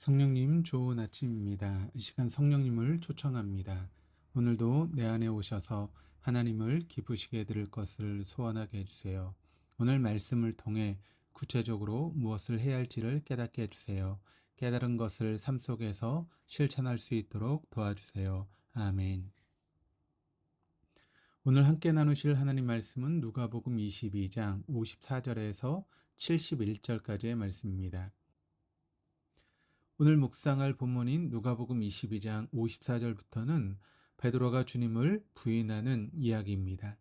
성령님 좋은 아침입니다. 이 시간 성령님을 초청합니다. 오늘도 내 안에 오셔서 하나님을 기쁘시게 드릴 것을 소원하게 해주세요. 오늘 말씀을 통해 구체적으로 무엇을 해야 할지를 깨닫게 해주세요. 깨달은 것을 삶 속에서 실천할 수 있도록 도와주세요. 아멘. 오늘 함께 나누실 하나님 말씀은 누가복음 22장 54절에서 71절까지의 말씀입니다. 오늘 묵상할 본문인 누가복음 22장 54절부터는 베드로가 주님을 부인하는 이야기입니다.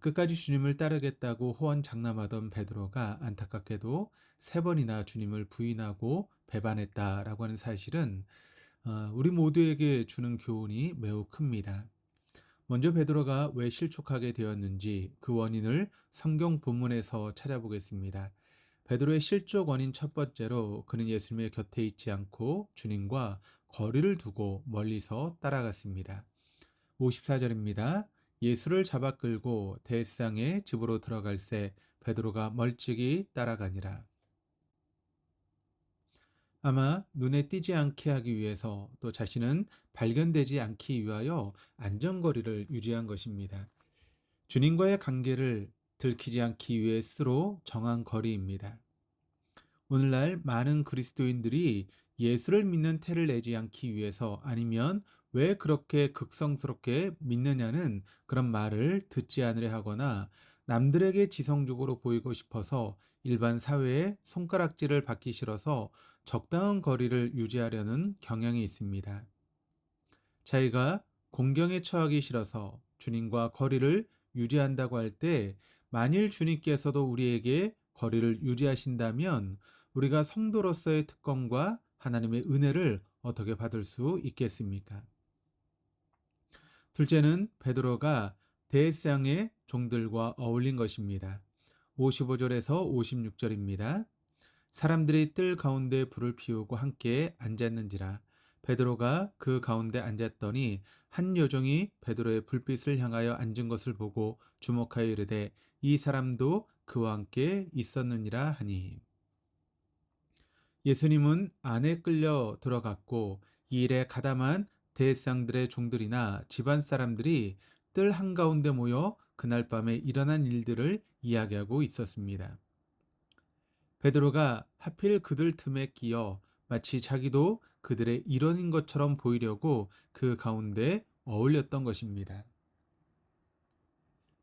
끝까지 주님을 따르겠다고 호언장담하던 베드로가 안타깝게도 3번이나 주님을 부인하고 배반했다라고 하는 사실은 우리 모두에게 주는 교훈이 매우 큽니다. 먼저 베드로가 왜 실족하게 되었는지 그 원인을 성경 본문에서 찾아보겠습니다. 베드로의 실족 원인 첫 번째로 그는 예수님의 곁에 있지 않고 주님과 거리를 두고 멀리서 따라갔습니다. 54절입니다. 예수를 잡아 끌고 대상의 집으로 들어갈새 베드로가 멀찍이 따라가니라. 아마 눈에 띄지 않게 하기 위해서 또 자신은 발견되지 않기 위하여 안전거리를 유지한 것입니다. 주님과의 관계를 들키지 않기 위해 스스로 정한 거리입니다. 오늘날 많은 그리스도인들이 예수를 믿는 태를 내지 않기 위해서 아니면 왜 그렇게 극성스럽게 믿느냐는 그런 말을 듣지 않으려 하거나 남들에게 지성적으로 보이고 싶어서 일반 사회에 손가락질을 받기 싫어서 적당한 거리를 유지하려는 경향이 있습니다. 자기가 공경에 처하기 싫어서 주님과 거리를 유지한다고 할 때 만일 주님께서도 우리에게 거리를 유지하신다면 우리가 성도로서의 특권과 하나님의 은혜를 어떻게 받을 수 있겠습니까? 둘째는 베드로가 대세상의 종들과 어울린 것입니다. 55절에서 56절입니다. 사람들이 뜰 가운데 불을 피우고 함께 앉았는지라 베드로가 그 가운데 앉았더니 한 여종이 베드로의 불빛을 향하여 앉은 것을 보고 주목하여 이르되 이 사람도 그와 함께 있었느니라 하니 예수님은 안에 끌려 들어갔고 이 일에 가담한 대상들의 종들이나 집안 사람들이 뜰 한가운데 모여 그날 밤에 일어난 일들을 이야기하고 있었습니다. 베드로가 하필 그들 틈에 끼어 마치 자기도 그들의 일원인 것처럼 보이려고 그 가운데 어울렸던 것입니다.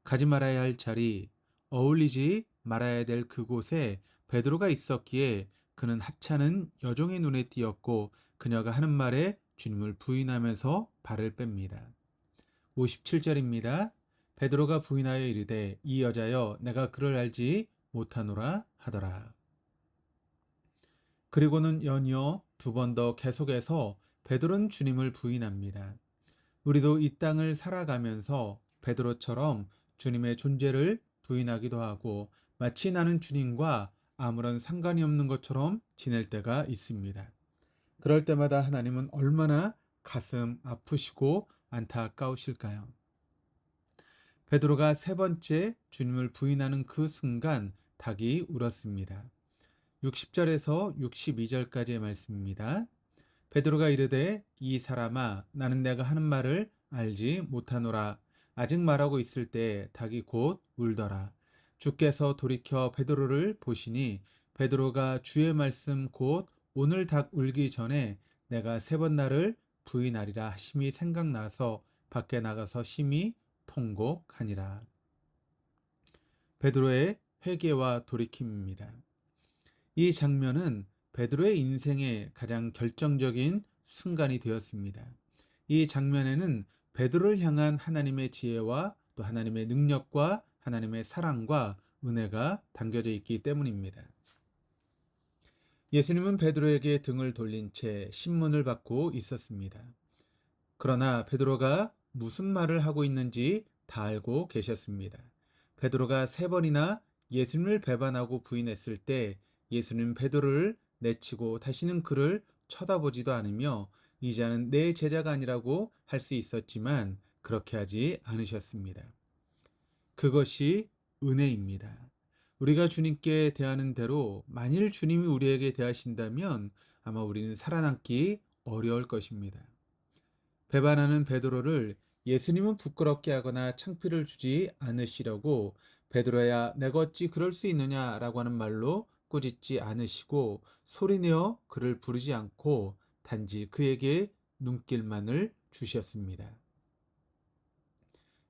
가지 말아야 할 자리, 어울리지 말아야 될 그곳에 베드로가 있었기에 그는 하찮은 여종의 눈에 띄었고 그녀가 하는 말에 주님을 부인하면서 발을 뺍니다. 57절입니다. 베드로가 부인하여 이르되 이 여자여 내가 그를 알지 못하노라 하더라. 그리고는 연이어 2번 더 계속해서 베드로는 주님을 부인합니다. 우리도 이 땅을 살아가면서 베드로처럼 주님의 존재를 부인하기도 하고 마치 나는 주님과 아무런 상관이 없는 것처럼 지낼 때가 있습니다. 그럴 때마다 하나님은 얼마나 가슴 아프시고 안타까우실까요? 베드로가 3번째 주님을 부인하는 그 순간 닭이 울었습니다. 60절에서 62절까지의 말씀입니다. 베드로가 이르되 이 사람아 나는 내가 하는 말을 알지 못하노라. 아직 말하고 있을 때 닭이 곧 울더라. 주께서 돌이켜 베드로를 보시니 베드로가 주의 말씀 곧 오늘 닭 울기 전에 내가 3번 나를 부인하리라 하심이 생각나서 밖에 나가서 심히 통곡하니라. 베드로의 회개와 돌이킴입니다. 이 장면은 베드로의 인생의 가장 결정적인 순간이 되었습니다. 이 장면에는 베드로를 향한 하나님의 지혜와 또 하나님의 능력과 하나님의 사랑과 은혜가 담겨져 있기 때문입니다. 예수님은 베드로에게 등을 돌린 채 신문을 받고 있었습니다. 그러나 베드로가 무슨 말을 하고 있는지 다 알고 계셨습니다. 베드로가 3번이나 예수님을 배반하고 부인했을 때 예수님 베드로를 내치고 다시는 그를 쳐다보지도 않으며 이제는 내 제자가 아니라고 할 수 있었지만 그렇게 하지 않으셨습니다. 그것이 은혜입니다. 우리가 주님께 대하는 대로 만일 주님이 우리에게 대하신다면 아마 우리는 살아남기 어려울 것입니다. 배반하는 베드로를 예수님은 부끄럽게 하거나 창피를 주지 않으시려고 베드로야 내가 어찌 그럴 수 있느냐라고 하는 말로 꾸짖지 않으시고 소리내어 그를 부르지 않고 단지 그에게 눈길만을 주셨습니다.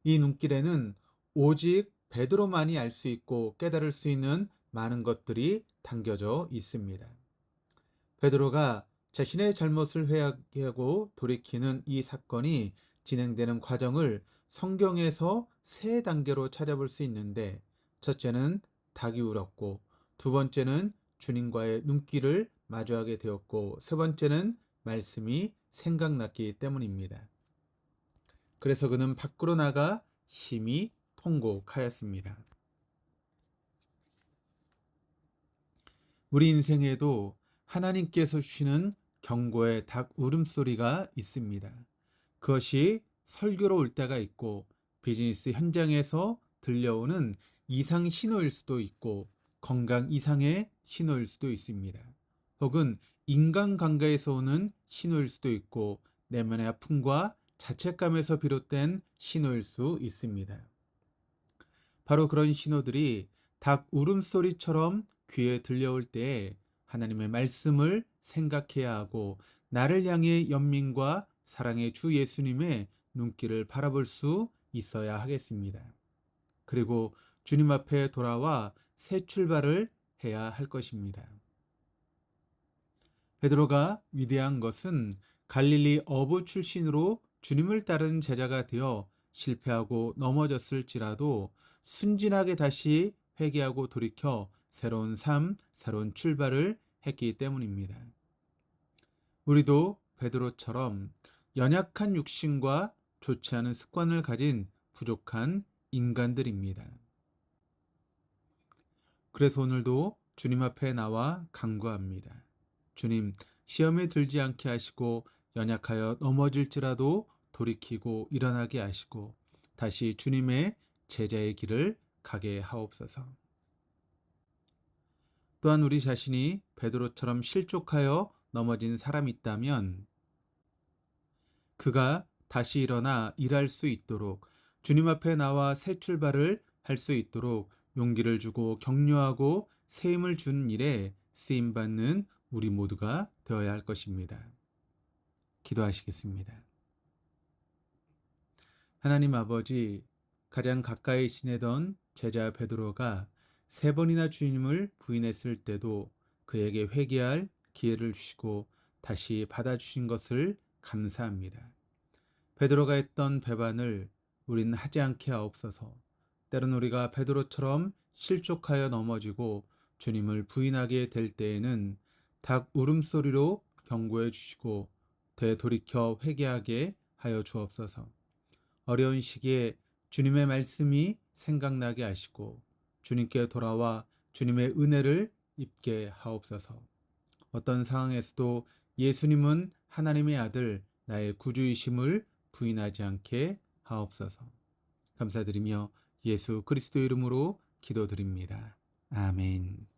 이 눈길에는 오직 베드로만이 알 수 있고 깨달을 수 있는 많은 것들이 담겨져 있습니다. 베드로가 자신의 잘못을 회개하고 돌이키는 이 사건이 진행되는 과정을 성경에서 세 단계로 찾아볼 수 있는데, 첫째는 닭이 울었고, 두 번째는 주님과의 눈길을 마주하게 되었고, 세 번째는 말씀이 생각났기 때문입니다. 그래서 그는 밖으로 나가 심히 통곡하였습니다. 우리 인생에도 하나님께서 주시는 경고의 닭 울음소리가 있습니다. 그것이 설교로 올 때가 있고 비즈니스 현장에서 들려오는 이상 신호일 수도 있고 건강 이상의 신호일 수도 있습니다. 혹은 인간관계에서 오는 신호일 수도 있고 내면의 아픔과 자책감에서 비롯된 신호일 수 있습니다. 바로 그런 신호들이 닭 울음소리처럼 귀에 들려올 때에 하나님의 말씀을 생각해야 하고 나를 향해 연민과 사랑의 주 예수님의 눈길을 바라볼 수 있어야 하겠습니다. 그리고 주님 앞에 돌아와 새 출발을 해야 할 것입니다. 베드로가 위대한 것은 갈릴리 어부 출신으로 주님을 따르는 제자가 되어 실패하고 넘어졌을지라도 순진하게 다시 회개하고 돌이켜 새로운 삶, 새로운 출발을 했기 때문입니다. 우리도 베드로처럼 연약한 육신과 좋지 않은 습관을 가진 부족한 인간들입니다. 그래서 오늘도 주님 앞에 나와 간구합니다. 주님, 시험에 들지 않게 하시고 연약하여 넘어질지라도 돌이키고 일어나게 하시고 다시 주님의 제자의 길을 가게 하옵소서. 또한 우리 자신이 베드로처럼 실족하여 넘어진 사람이 있다면 그가 다시 일어나 일할 수 있도록 주님 앞에 나와 새 출발을 할 수 있도록 용기를 주고 격려하고 새 힘을 준 일에 쓰임받는 우리 모두가 되어야 할 것입니다. 기도하시겠습니다. 하나님 아버지, 가장 가까이 지내던 제자 베드로가 세 번이나 주님을 부인했을 때도 그에게 회개할 기회를 주시고 다시 받아주신 것을 감사합니다. 베드로가 했던 배반을 우리는 하지 않게 하옵소서. 때론 우리가 베드로처럼 실족하여 넘어지고 주님을 부인하게 될 때에는 닭 울음소리로 경고해 주시고 되돌이켜 회개하게 하여 주옵소서. 어려운 시기에 주님의 말씀이 생각나게 하시고 주님께 돌아와 주님의 은혜를 입게 하옵소서. 어떤 상황에서도 예수님은 하나님의 아들 나의 구주이심을 부인하지 않게 하옵소서. 감사드리며 예수 그리스도 이름으로 기도드립니다. 아멘.